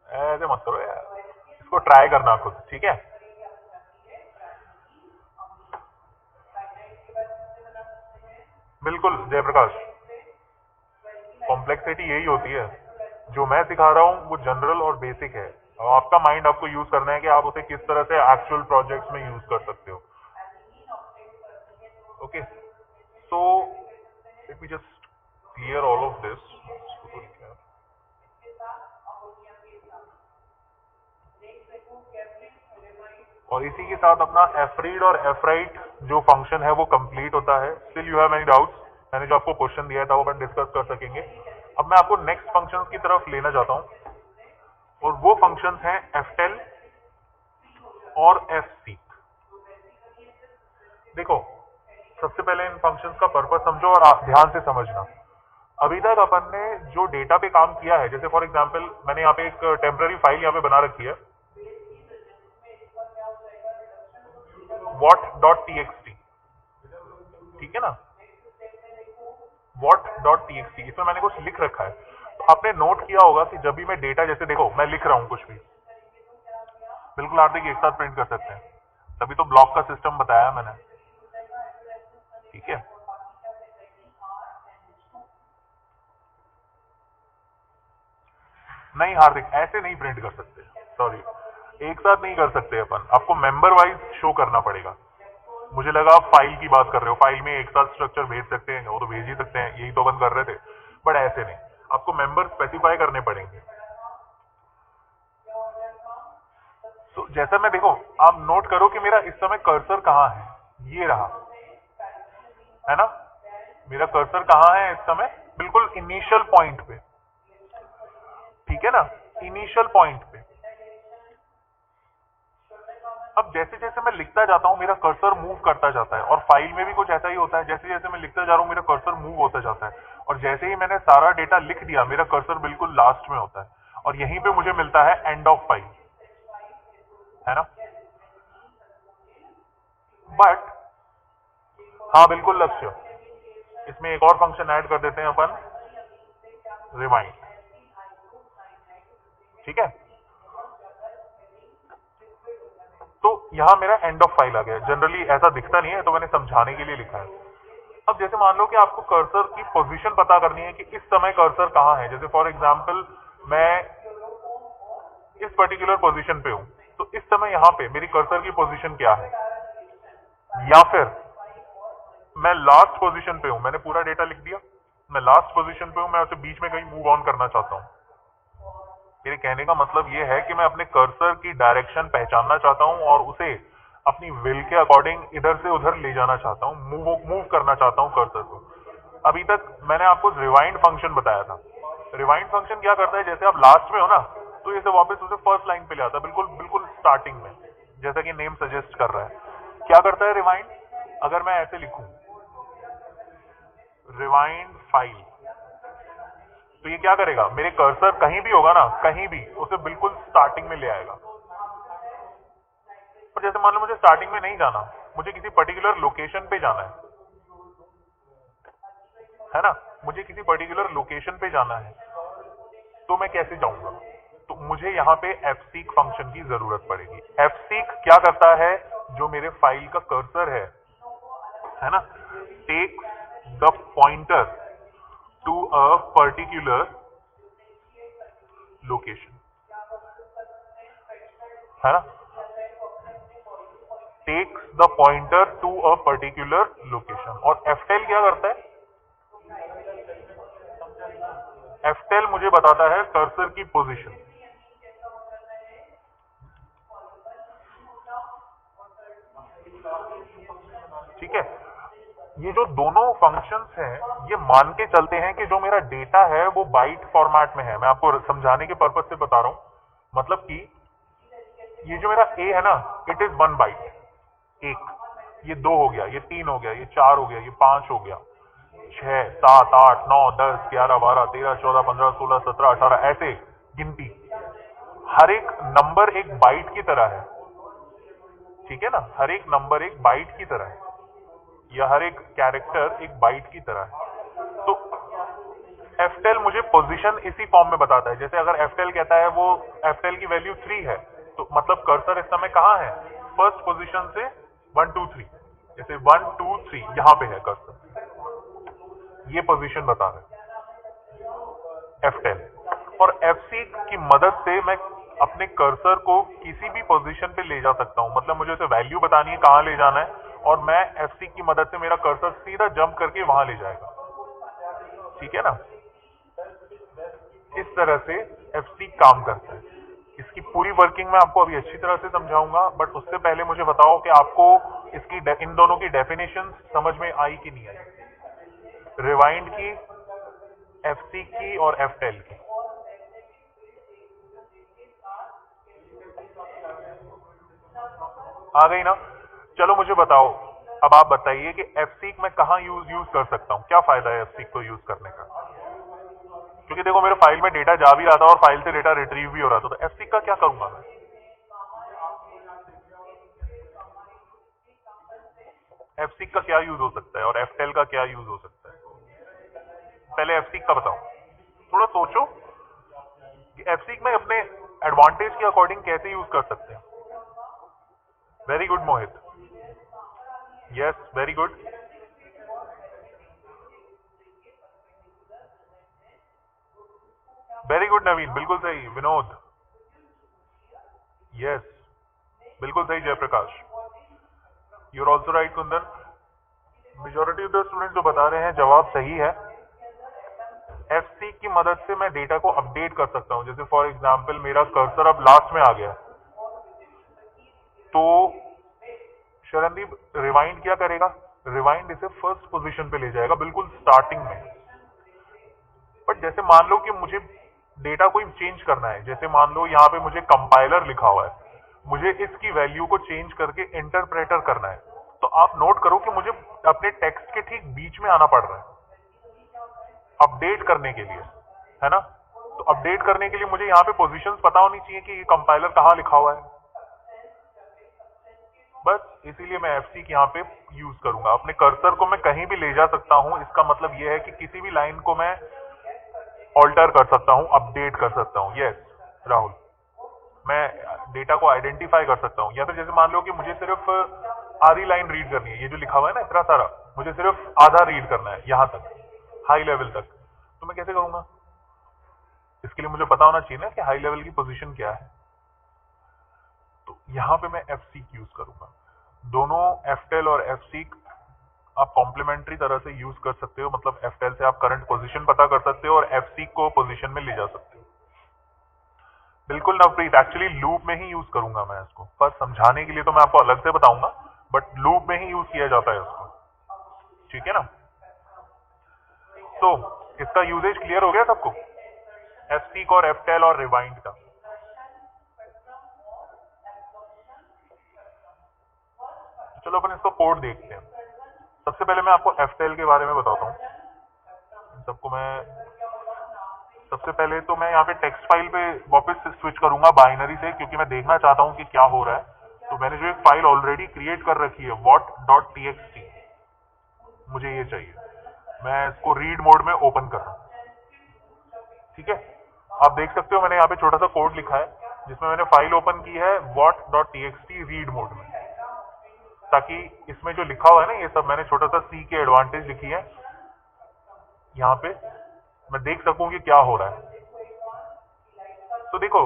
Speaker 1: ऐसे मत करो यार, इसको ट्राई करना खुद। ठीक है, बिल्कुल जयप्रकाश, कॉम्प्लेक्सिटी यही होती है। जो मैं सिखा रहा हूँ वो जनरल और बेसिक है, और आपका माइंड आपको यूज करना है कि आप उसे किस तरह से एक्चुअल प्रोजेक्ट्स में यूज कर सकते हो। Okay, so let me just clear all of this. और इसी के साथ अपना एफ रीड और एफ राइट जो फंक्शन है वो कंप्लीट होता है। Still you have any doubts? मैंने जो आपको क्वेश्चन दिया था वो अपन डिस्कस कर सकेंगे। अब मैं आपको नेक्स्ट फंक्शंस की तरफ लेना चाहता हूं, और वो फंक्शंस हैं एफटेल और एफसीक। देखो, सबसे पहले इन फंक्शंस का पर्पस समझो और आप ध्यान से समझना। अभी तक अपन ने जो डेटा पे काम किया है, जैसे फॉर एग्जांपल मैंने यहाँ पे एक टेम्पररी फाइल यहाँ पे बना रखी है, what.txt। ठीक है ना, what.txt, इसमें मैंने कुछ लिख रखा है। तो आपने नोट किया होगा कि जब भी मैं डेटा, जैसे देखो मैं लिख रहा हूं कुछ भी, बिल्कुल आप देखिए एक साथ प्रिंट कर सकते हैं, तभी तो ब्लॉक का सिस्टम बताया मैंने। ठीक है, नहीं हार्दिक, ऐसे नहीं प्रिंट कर सकते, सॉरी, एक साथ नहीं कर सकते अपन, आपको मेंबर वाइज शो करना पड़ेगा। मुझे लगा आप फाइल की बात कर रहे हो, फाइल में एक साथ स्ट्रक्चर भेज सकते हैं, वो तो भेज ही सकते हैं, यही तो अपन कर रहे थे। बट ऐसे नहीं, आपको मेंबर स्पेसिफाई करने पड़ेंगे। तो जैसा मैं, देखो आप नोट करो कि मेरा इस समय कर्सर कहाँ है, ये रहा, है ना। मेरा कर्सर कहाँ है इस समय, बिल्कुल इनिशियल पॉइंट पे, ठीक है ना, इनिशियल पॉइंट पे। अब जैसे जैसे मैं लिखता जाता हूं मेरा कर्सर मूव करता जाता है, और फाइल में भी कुछ ऐसा ही होता है, जैसे जैसे मैं लिखता जा रहा हूं मेरा कर्सर मूव होता जाता है, और जैसे ही मैंने सारा डेटा लिख दिया मेरा कर्सर बिल्कुल लास्ट में होता है, और यहीं पे मुझे मिलता है एंड ऑफ फाइल, है ना। बट हाँ बिल्कुल लक्ष्य, इसमें एक और फंक्शन ऐड कर देते हैं अपन, रिवाइंड, ठीक है। तो यहां मेरा एंड ऑफ फाइल आ गया। जनरली ऐसा दिखता नहीं है, तो मैंने समझाने के लिए लिखा है। अब जैसे मान लो कि आपको कर्सर की पोजीशन पता करनी है कि इस समय कर्सर कहां है, जैसे फॉर एग्जांपल मैं इस पर्टिकुलर पोजीशन पे हूं, तो इस समय यहां पे मेरी कर्सर की पोजीशन क्या है, या फिर मैं लास्ट पोजीशन पे हूं, मैंने पूरा डेटा लिख दिया, मैं लास्ट पोजीशन पे हूं, मैं उसे बीच में कहीं मूव ऑन करना चाहता हूं। मेरे कहने का मतलब यह है कि मैं अपने कर्सर की डायरेक्शन पहचानना चाहता हूं और उसे अपनी विल के अकॉर्डिंग इधर से उधर ले जाना चाहता हूं, मूव करना चाहता हूं कर्सर को। अभी तक मैंने आपको रिवाइंड फंक्शन बताया था। रिवाइंड फंक्शन क्या करता है, जैसे आप लास्ट में हो ना, तो इसे वापस उसे फर्स्ट लाइन पे ले आता है, बिल्कुल बिल्कुल स्टार्टिंग में, जैसा कि नेम सजेस्ट कर रहा है। क्या करता है रिवाइंड, अगर मैं ऐसे लिखूं रिवाइंड फाइल, तो ये क्या करेगा, मेरे कर्सर कहीं भी होगा ना, कहीं भी उसे बिल्कुल स्टार्टिंग में ले आएगा। और जैसे मान लो मुझे स्टार्टिंग में नहीं जाना, मुझे किसी पर्टिकुलर लोकेशन पे जाना है ना, मुझे किसी पर्टिकुलर लोकेशन पे जाना है, तो मैं कैसे जाऊंगा, तो मुझे यहाँ पे fseek फंक्शन की जरूरत पड़ेगी। fseek क्या करता है, जो मेरे फाइल का कर्सर है ना, takes the pointer to a particular location, है ना, takes the pointer to a particular location. और ftel क्या करता है, ftel मुझे बताता है कर्सर की पोजीशन, ठीक है। ये जो दोनों फंक्शंस हैं, ये मान के चलते हैं कि जो मेरा डेटा है वो बाइट फॉर्मेट में है। मैं आपको समझाने के पर्पज से बता रहा हूं, मतलब कि ये जो मेरा ए है ना, इट इज 1 बाइट, एक, ये 2 हो गया, ये 3 हो गया, ये 4 हो गया, ये 5 हो गया, 6 7 8 9 10 11 12 13 14 15 16 17 18, ऐसे गिनती। हर एक नंबर एक बाइट की तरह है, ठीक है ना, हर एक नंबर एक बाइट की तरह है, या हर एक कैरेक्टर एक बाइट की तरह है। तो ftel मुझे पोजीशन इसी फॉर्म में बताता है। जैसे अगर ftel कहता है वो ftel की वैल्यू 3 है, तो मतलब कर्सर इस समय कहां है, फर्स्ट पोजीशन से 1 2 3, जैसे 1 2 3 यहां पे है कर्सर, ये पोजीशन बता रहा है ftel। और fseek की मदद से मैं अपने कर्सर को किसी भी पोजीशन पे ले जा सकता हूं, मतलब मुझे उसे वैल्यू बतानी है कहां ले जाना है, और मैं fseek की मदद से मेरा कर्सर सीधा जंप करके वहां ले जाएगा, ठीक है ना। इस तरह से fseek काम करता है। इसकी पूरी वर्किंग मैं आपको अभी अच्छी तरह से समझाऊंगा, बट उससे पहले मुझे बताओ कि आपको इसकी इन दोनों की डेफिनेशन समझ में आई कि नहीं आई, रिवाइंड की, fseek की और ftel की। आ गई ना। चलो मुझे बताओ, अब आप बताइए कि fseek मैं कहां यूज कर सकता हूं, क्या फायदा है fseek को यूज करने का। क्योंकि देखो मेरे फाइल में डेटा जा भी रहा था और फाइल से डेटा रिट्रीव भी हो रहा था, तो fseek का क्या करूंगा मैं, fseek का क्या यूज हो सकता है और ftel का क्या यूज हो सकता है। पहले fseek का बताओ, थोड़ा सोचो कि fseek में अपने एडवांटेज के अकॉर्डिंग कैसे यूज कर सकते हैं। Very good Mohit, yes very good, very good Naveen, बिल्कुल सही विनोद, यस बिल्कुल सही Jayaprakash, you are also right Kundan, majority of the student जो बता रहे हैं जवाब सही है। एफसी की मदद से मैं डेटा को अपडेट कर सकता हूं। जैसे फॉर एग्जांपल मेरा कर्सर अब लास्ट में आ गया, तो शरणदीप रिवाइंड क्या करेगा, रिवाइंड इसे फर्स्ट पोजीशन पे ले जाएगा, बिल्कुल स्टार्टिंग में। बट जैसे मान लो कि मुझे डेटा कोई चेंज करना है, जैसे मान लो यहाँ पे मुझे कंपाइलर लिखा हुआ है, मुझे इसकी वैल्यू को चेंज करके इंटरप्रेटर करना है, तो आप नोट करो कि मुझे अपने टेक्स्ट के ठीक बीच में आना पड़ रहा है अपडेट करने के लिए, है ना। तो अपडेट करने के लिए मुझे यहाँ पे पोजीशंस पता होनी चाहिए कि ये कंपाइलर कहाँ लिखा हुआ है। बस इसीलिए मैं एफसी यहाँ पे यूज करूंगा। अपने कर्सर को मैं कहीं भी ले जा सकता हूं, इसका मतलब यह है कि किसी भी लाइन को मैं ऑल्टर कर सकता हूं, अपडेट कर सकता हूं। यस राहुल, मैं डेटा को आइडेंटिफाई कर सकता हूं। या फिर जैसे मान लो कि मुझे सिर्फ आधी लाइन रीड करनी है, ये जो लिखा हुआ है ना इतना सारा, मुझे सिर्फ आधा रीड करना है यहां तक, हाई लेवल तक, तो मैं कैसे करूंगा? इसके लिए मुझे पता होना चाहिए ना कि हाई लेवल की पोजीशन क्या है। तो यहां पे मैं fseek यूज करूंगा। दोनों ftel और fseek आप कॉम्प्लीमेंट्री तरह से यूज कर सकते हो। मतलब ftel से आप करंट पोजीशन पता कर सकते हो और fseek को पोजीशन में ले जा सकते हो। बिल्कुल नवप्रीत, एक्चुअली लूप में ही यूज करूंगा मैं इसको, पर समझाने के लिए तो मैं आपको अलग से बताऊंगा, बट लूप में ही यूज किया जाता है इसको, ठीक है ना। तो इसका यूजेज क्लियर हो गया सबको, fseek और ftel और रिवाइंड का। चलो अपन इसको कोड देखते हैं। सबसे पहले मैं आपको ftel के बारे में बताता हूँ सबको। मैं सबसे पहले तो मैं यहाँ पे टेक्स्ट फाइल पे वापस स्विच करूंगा बाइनरी से, क्योंकि मैं देखना चाहता हूँ कि क्या हो रहा है। तो मैंने जो एक फाइल ऑलरेडी क्रिएट कर रखी है what.txt, मुझे ये चाहिए, मैं इसको रीड मोड में ओपन कर रहा हूँ, ठीक है। आप देख सकते हो मैंने यहाँ पे छोटा सा कोड लिखा है जिसमें मैंने फाइल ओपन की है what.txt रीड मोड में, ताकि इसमें जो लिखा हुआ है ना ये सब मैंने छोटा सा सी के एडवांटेज लिखी है, यहाँ पे मैं देख सकूं कि क्या हो रहा है। तो देखो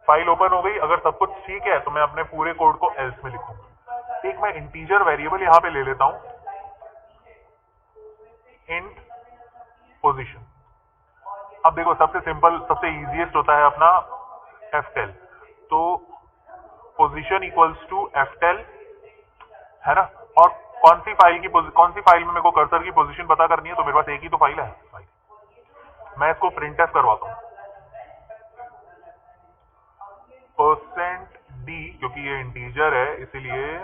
Speaker 1: फाइल ओपन हो गई, अगर सब कुछ ठीक है तो मैं अपने पूरे कोड को एल्स में लिखूंगा। एक मैं इंटीजर वेरिएबल यहाँ पे ले लेता हूं, इंट पोजीशन। अब देखो सबसे सिंपल सबसे इजीएस्ट होता है अपना ftel, तो पोजीशन इक्वल्स टू ftel, है ना। और कौन सी फाइल में मेरे को कर्सर की पोजीशन पता करनी है, तो मेरे पास एक ही तो फाइल है, मैं इसको प्रिंटफ करवाता हूं %d, क्योंकि ये इंटीजर है इसीलिए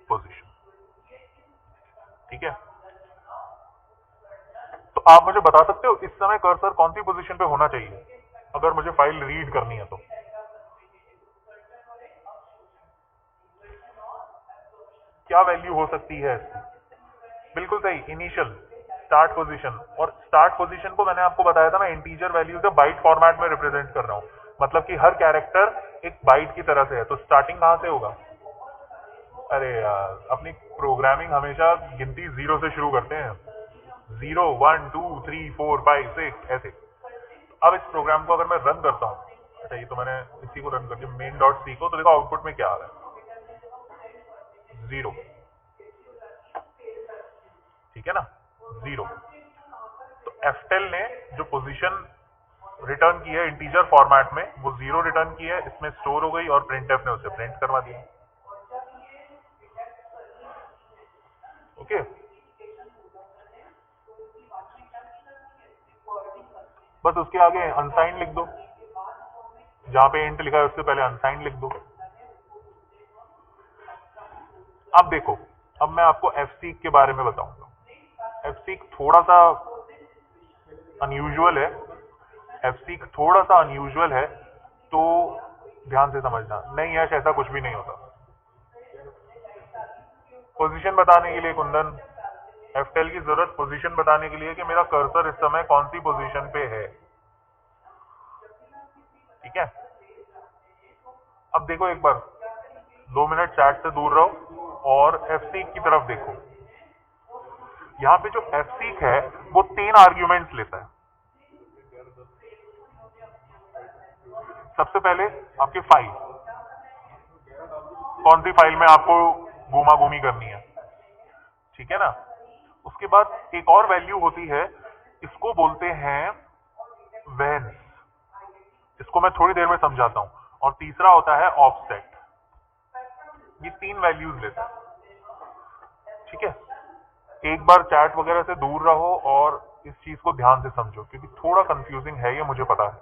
Speaker 1: पोजीशन, ठीक है। तो आप मुझे बता सकते हो इस समय कर्सर कौन सी पोजीशन पे होना चाहिए अगर मुझे फाइल रीड करनी है तो? क्या वैल्यू हो सकती है इसकी? बिल्कुल सही, इनिशियल स्टार्ट पोजीशन। और स्टार्ट पोजीशन को मैंने आपको बताया था मैं इंटीजर वैल्यू से बाइट फॉर्मेट में रिप्रेजेंट कर रहा हूं, मतलब कि हर कैरेक्टर एक बाइट की तरह से है। तो स्टार्टिंग कहां से होगा? अरे यार, अपनी प्रोग्रामिंग हमेशा गिनती 0 से शुरू करते हैं, 0 1 2 3 4 5 6 ऐसे। अब इस प्रोग्राम को अगर मैं रन करता हूं, अच्छा ये तो मैंने इसी को रन कर दिया main.c को, तो देखो आउटपुट में क्या आ रहा है, 0, ठीक है ना, 0। तो ftel ने जो पोजीशन रिटर्न की है इंटीजर फॉर्मेट में, वो 0 रिटर्न की है, इसमें स्टोर हो गई, और printf ने उसे प्रिंट करवा दिया। ओके, बस उसके आगे अनसाइंड लिख दो, जहां पे इंट लिखा है उससे पहले अनसाइंड लिख दो। अब देखो, अब मैं आपको fseek के बारे में बताऊंगा। fseek थोड़ा सा अनयूजुअल है, fseek थोड़ा सा अनयूजुअल है, तो ध्यान से समझना। नहीं यश, ऐसा कुछ भी नहीं होता। पोजीशन बताने के लिए कुंदन, ftel की जरूरत पोजीशन बताने के लिए कि मेरा कर्सर इस समय कौन सी पोजीशन पे है, ठीक है। अब देखो एक बार 2 मिनट चैट से दूर रहो और fseek की तरफ देखो। यहाँ पे जो fseek है वो 3 आर्ग्यूमेंट्स लेता है। सबसे पहले आपकी फाइल, कौन सी फाइल में आपको घूमा घूमी करनी है, ठीक है ना। उसके बाद एक और वैल्यू होती है, इसको बोलते हैं वेन्स, इसको मैं थोड़ी देर में समझाता हूं। और तीसरा होता है ऑफसेट। ये तीन वैल्यूज लेता है, ठीक है। एक बार चैट वगैरह से दूर रहो और इस चीज को ध्यान से समझो, क्योंकि थोड़ा कंफ्यूजिंग है ये, मुझे पता है,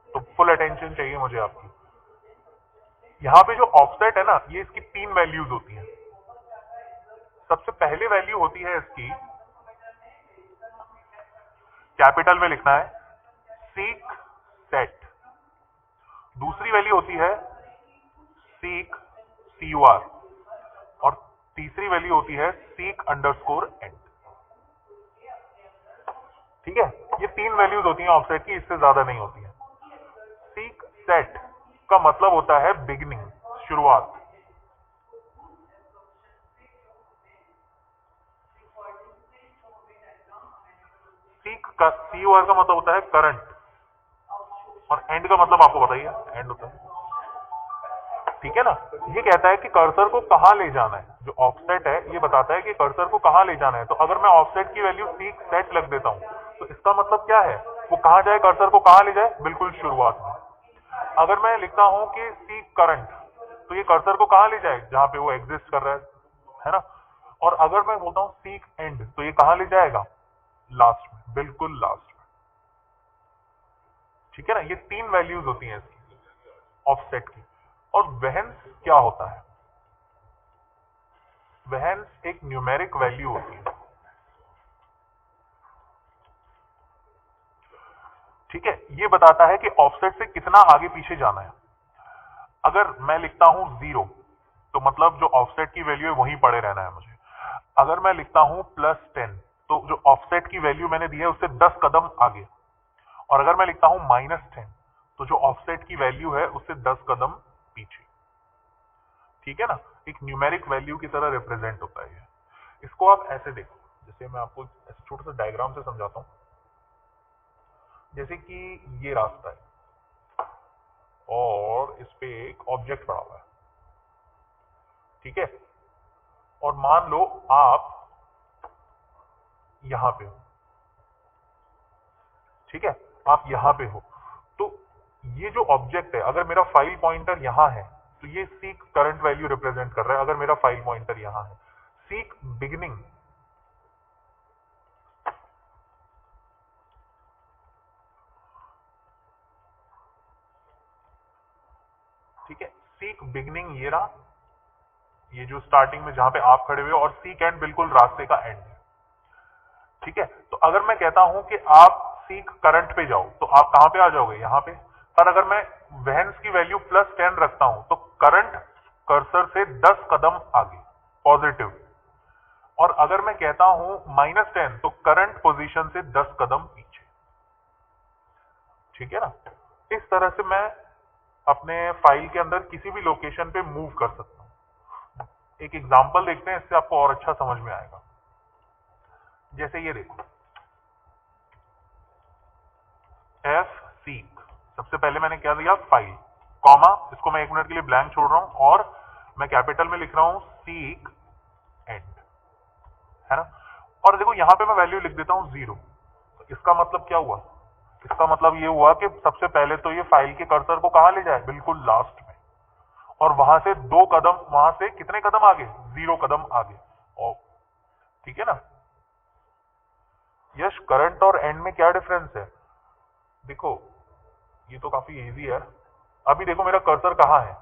Speaker 1: तो फुल अटेंशन चाहिए मुझे आपकी। यहां पे जो ऑफसेट है ना, ये इसकी तीन वैल्यूज होती हैं। सबसे पहले वैल्यू होती है इसकी, कैपिटल में लिखना है, सीक सेट। दूसरी वैल्यू होती है सीक CUR, और तीसरी वैल्यू होती है सीक अंडरस्कोर एंड, ठीक है। ये तीन वैल्यूज होती हैं ऑफसेट की, इससे ज्यादा नहीं होती है। सीक सेट का मतलब होता है बिगिनिंग, शुरुआत। सीक का CUR का मतलब होता है करंट, और एंड का मतलब आपको बताइए, एंड होता है, ठीक है ना। ये कहता है कि कर्सर को कहां ले जाना है। जो ऑफसेट है ये बताता है कि कर्सर को कहां ले जाना है। तो अगर मैं ऑफसेट की वैल्यू सीक सेट लग देता हूं, तो इसका मतलब क्या है, वो कहां जाए, कर्सर को कहां ले जाए, बिल्कुल शुरुआत में। अगर मैं लिखता हूं कि सीक करंट, तो ये कर्सर को कहां ले जाए, जहां पे वो एग्जिस्ट कर रहा है ना। और अगर मैं बोलता हूं सीक एंड, तो ये कहां ले जाएगा, लास्ट में, बिल्कुल लास्ट में, ठीक है ना। ये तीन वैल्यूज होती हैं इसकी ऑफसेट की। और वेहेंस क्या होता है, वेहेंस एक न्यूमेरिक वैल्यू होती है, ठीक है। ये बताता है कि ऑफसेट से कितना आगे पीछे जाना है। अगर मैं लिखता हूं 0, तो मतलब जो ऑफसेट की वैल्यू है वहीं पड़े रहना है मुझे। अगर मैं लिखता हूं +10, तो जो ऑफसेट की वैल्यू मैंने दी है उससे 10 कदम आगे। और अगर मैं लिखता हूं -10, तो जो ऑफसेट की वैल्यू है उससे 10 कदम पीछे, ठीक है ना। एक न्यूमेरिक वैल्यू की तरह रिप्रेजेंट होता है ये। इसको आप ऐसे देखो, जैसे मैं आपको छोटा सा डायग्राम से समझाता हूं। जैसे कि ये रास्ता है और इस पे एक ऑब्जेक्ट पड़ा हुआ है, ठीक है। और मान लो आप यहां पे हो, ठीक है, आप यहां पे हो। तो ये जो ऑब्जेक्ट है, अगर मेरा फाइल पॉइंटर यहां है, तो ये सीक करंट वैल्यू रिप्रेजेंट कर रहा है। अगर मेरा फाइल पॉइंटर यहां है, सीक बिगिनिंग, ठीक है, सीक बिगिनिंग ये रहा, ये जो स्टार्टिंग में जहां पे आप खड़े हुए हो, और सीक एंड बिल्कुल रास्ते का एंड है, ठीक है। तो अगर मैं कहता हूं कि आप सीक करंट पे जाओ, तो आप कहां पे आ जाओगे, यहां पे। पर अगर मैं वेहेंस की वैल्यू +10 रखता हूं, तो करंट कर्सर से 10 कदम आगे, पॉजिटिव। और अगर मैं कहता हूं -10, तो करंट पोजीशन से 10 कदम पीछे, ठीक है ना। इस तरह से मैं अपने फाइल के अंदर किसी भी लोकेशन पे मूव कर सकता हूं। एक एग्जांपल देखते हैं, इससे आपको और अच्छा समझ में आएगा। जैसे ये देखो, एफ सीक, सबसे पहले मैंने क्या दिया, फाइल, कॉमा, इसको मैं 1 मिनट के लिए ब्लैंक छोड़ रहा हूं, और मैं कैपिटल में लिख रहा हूं सीक एंड, है ना। और देखो यहां पे मैं वैल्यू लिख देता हूं 0। तो इसका मतलब क्या हुआ, इसका मतलब ये हुआ कि सबसे पहले तो ये फाइल के कर्सर को कहां ले जाए, बिल्कुल लास्ट में। और वहां से 2 कदम, वहां से कितने कदम आगे, 0 कदम आगे, और ठीक है ना। यश, करंट और एंड में क्या डिफरेंस है, देखो ये तो काफी इजी है। अभी देखो मेरा कर्सर कहां है,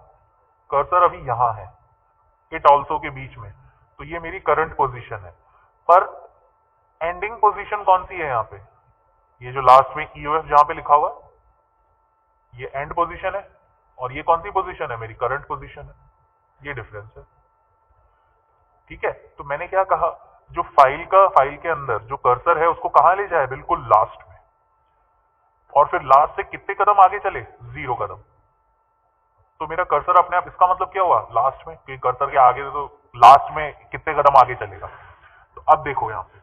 Speaker 1: कर्सर अभी यहां है, इट ऑल्सो के बीच में, तो ये मेरी करंट पोजीशन है। पर एंडिंग पोजीशन कौन सी है यहाँ पे, ये जो लास्ट में EOF जहां पे लिखा हुआ है, ये एंड पोजीशन है। और ये कौन सी पोजीशन है, मेरी करंट पोजीशन है। ये डिफरेंस है, ठीक है। तो मैंने क्या कहा, जो फाइल के अंदर जो कर्सर है उसको कहां ले जाए, बिल्कुल लास्ट में। और फिर लास्ट से कितने कदम आगे चले, 0 कदम। तो मेरा कर्सर अपने आप, इसका मतलब क्या हुआ, लास्ट में, क्योंकि कर्सर के आगे तो लास्ट में कितने कदम आगे चलेगा। तो अब देखो यहां पे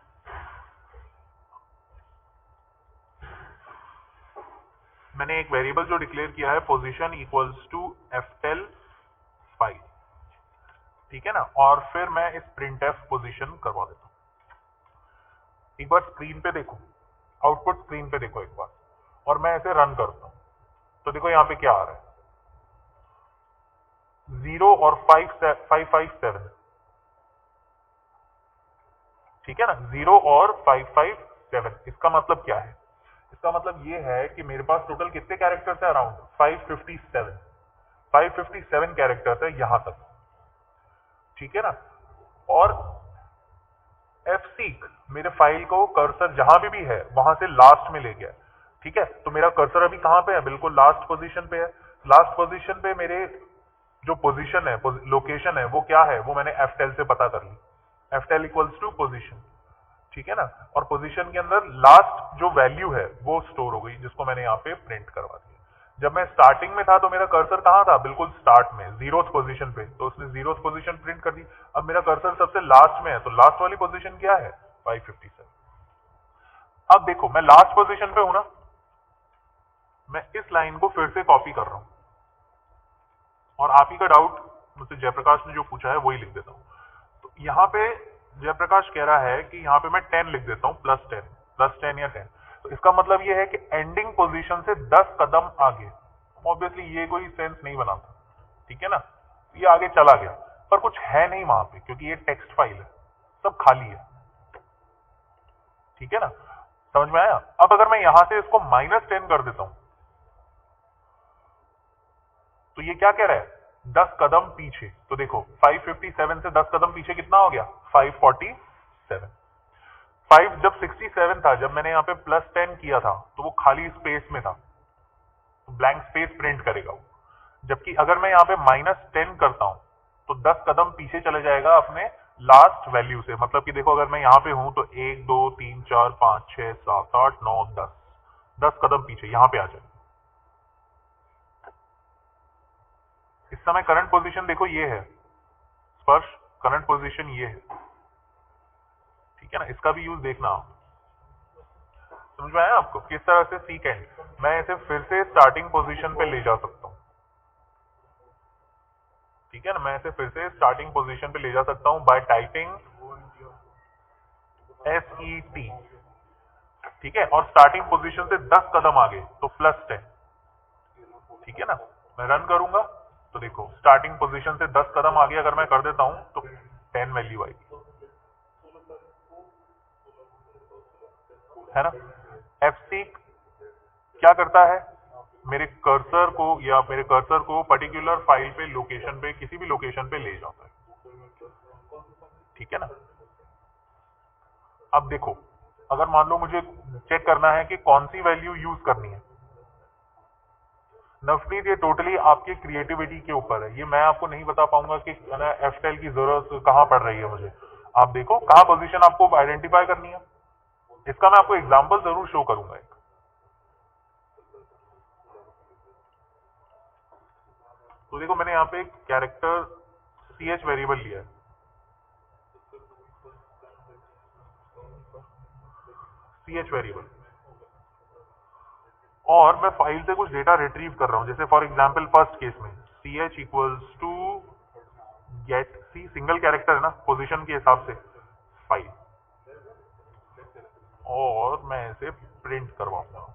Speaker 1: मैंने एक वेरिएबल जो डिक्लेयर किया है, पोजीशन इक्वल्स टू ftel 5, ठीक है ना, और फिर मैं इस printf पोजीशन करवा देता हूं। एक बार स्क्रीन पे देखो, आउटपुट स्क्रीन पे देखो एक बार, और मैं इसे रन करता हूं तो देखो यहाँ पे क्या आ रहा है, 0 और 557। ठीक है ना, 0 और 557। इसका मतलब क्या है, इसका मतलब ये है कि मेरे पास टोटल कितने कैरेक्टर्स है, अराउंड 557। 557 कैरेक्टर्स है यहां तक। ठीक है ना, और fseek मेरे फाइल को कर्सर जहां भी है वहां से लास्ट में ले गया। ठीक है, तो मेरा कर्सर अभी कहां पे है, बिल्कुल लास्ट पोजीशन पे है। लास्ट पोजीशन पे मेरे जो पोजीशन है, लोकेशन है, वो क्या है, वो मैंने ftel से पता कर ली। ftel equals to position. ठीक है ना, और पोजीशन के अंदर लास्ट जो वैल्यू है वो स्टोर हो गई, जिसको मैंने यहाँ पे प्रिंट करवा दिया। जब मैं स्टार्टिंग में था तो मेरा कर्सर कहाँ था, बिल्कुल स्टार्ट में, जीरोथ पोजीशन पे, तो उसने जीरोथ पोजीशन प्रिंट कर दी। अब मेरा कर्सर सबसे लास्ट में है, तो लास्ट वाली पोजीशन क्या है, 557। अब देखो मैं लास्ट पोजीशन पे हूं ना, मैं इस लाइन को फिर से कॉपी कर रहा हूं, और आप ही का डाउट मुझसे जयप्रकाश ने जो पूछा है वही लिख देता हूं। तो यहाँ पे जयप्रकाश कह रहा है कि यहाँ पे मैं 10 लिख देता हूँ, +10 या 10। तो इसका मतलब ये है कि एंडिंग पोजीशन से 10 कदम आगे। ऑब्वियसली ये कोई सेंस नहीं बनाता, ठीक है ना, ये आगे चला गया, पर कुछ है नहीं वहां पे, क्योंकि ये टेक्स्ट फाइल है, सब खाली है। ठीक है ना, समझ में आया। अब अगर मैं यहां से इसको -10 कर देता हूं, तो ये क्या कह रहा है, 10 कदम पीछे। तो देखो 557 से 10 कदम पीछे कितना हो गया, 547। 5 जब 67 था, जब मैंने यहाँ पे +10 किया था, तो वो खाली स्पेस में था, तो ब्लैंक स्पेस प्रिंट करेगा वो। जबकि अगर मैं यहाँ पे -10 करता हूं, तो 10 कदम पीछे चले जाएगा अपने लास्ट वैल्यू से। मतलब कि देखो अगर मैं यहाँ पे हूं तो 1 2 3 4 5 6 7 8 9 10, 10 कदम पीछे यहाँ पे आ जाए। इस समय करंट पोजीशन देखो ये है, स्पर्श करंट पोजीशन ये है। ठीक है ना, इसका भी यूज देखना आप। समझ में आया आपको किस तरह से सीक एंड मैं इसे फिर से स्टार्टिंग पोजीशन पे ले जा सकता हूं। ठीक है ना, मैं इसे फिर से स्टार्टिंग पोजीशन पे ले जा सकता हूं बाय टाइपिंग SET। ठीक है, और स्टार्टिंग पोजीशन से 10 कदम आगे तो +10। ठीक है ना, मैं रन करूंगा तो देखो स्टार्टिंग पोजीशन से 10 कदम आगे अगर मैं कर देता हूं तो 10 वैल्यू आएगी, है ना। fseek क्या करता है, मेरे कर्सर को या मेरे कर्सर को पर्टिकुलर फाइल पे, लोकेशन पे, किसी भी लोकेशन पे ले जाता है। ठीक है ना, अब देखो अगर मान लो मुझे चेक करना है कि कौन सी वैल्यू यूज करनी है, नवनीत ये टोटली आपकी क्रिएटिविटी के ऊपर है, ये मैं आपको नहीं बता पाऊंगा कि ftel की जरूरत कहां पड़ रही है मुझे। आप देखो कहां पोजीशन आपको आइडेंटिफाई करनी है, इसका मैं आपको एग्जांपल जरूर शो करूंगा एक। तो देखो मैंने यहाँ पे एक कैरेक्टर ch वेरिएबल लिया है, ch वेरिएबल, और मैं फाइल से कुछ डेटा रिट्रीव कर रहा हूं। जैसे फॉर एग्जांपल फर्स्ट केस में ch equals to get c, single character है ना, पोजीशन के हिसाब से फाइल, और मैं इसे प्रिंट करवाऊंगा।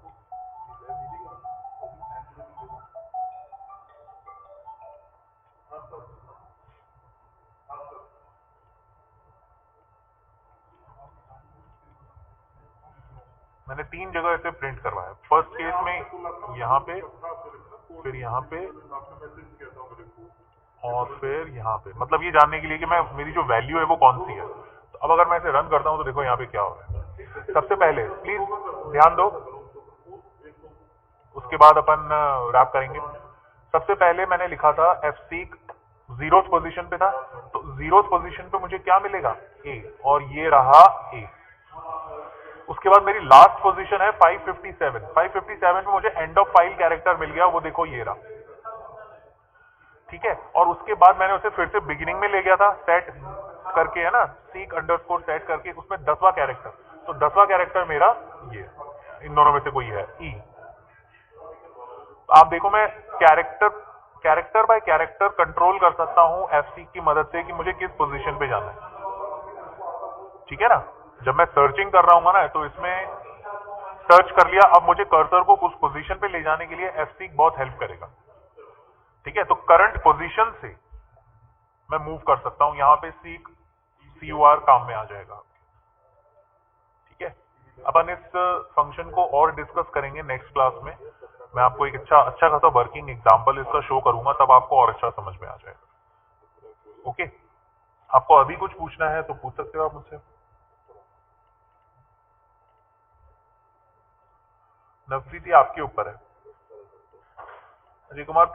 Speaker 1: मैंने 3 जगह इसे प्रिंट करवाया, फर्स्ट केस में यहाँ पे, फिर यहाँ पे, और फिर यहाँ पे, मतलब ये जानने के लिए कि मैं मेरी जो वैल्यू है वो कौन सी है। तो अब अगर मैं इसे रन करता हूँ तो देखो यहाँ पे क्या हो रहा है। सबसे पहले प्लीज ध्यान दो, उसके बाद अपन रैप करेंगे। सबसे पहले मैंने लिखा था fseek 0th पोजीशन पे था, तो 0th पोजीशन पे मुझे क्या मिलेगा, a, और ये रहा a। उसके बाद मेरी लास्ट पोजीशन है 557। 557 में मुझे एंड ऑफ फाइल कैरेक्टर मिल गया, वो देखो ये रहा। ठीक है, और उसके बाद मैंने उसे फिर से बिगिनिंग में ले गया था, सेट करके, है ना, seek अंडरस्कोर सेट करके, उसमें 10वां कैरेक्टर, तो 10वां कैरेक्टर मेरा ये, इन दोनों में से कोई है, ई। आप देखो मैं character character bye character control कर सकता हूं एफसीक की मदद से कि मुझे किस पोजीशन पे जाना है। ठीक है ना, जब मैं सर्चिंग कर रहा हूँ ना, तो इसमें सर्च कर लिया, अब मुझे कर्सर को उस पोजीशन पे ले जाने के लिए एफसीक बहुत हेल्प करेगा। ठीक है, तो करंट पोजीशन से मैं मूव कर सकता हूं, यहां पे सीक CUR काम में आ जाएगा। ठीक है, अपन इस फंक्शन को और डिस्कस करेंगे नेक्स्ट क्लास में। मैं आपको एक अच्छा खासा वर्किंग एग्जांपल इसका शो करूंगा, तब आपको और अच्छा समझ में आ जाएगा। ओके, आपको अभी कुछ पूछना है तो पूछ सकते हो आप मुझसे। नवप्रीति आपके ऊपर है। अजय कुमार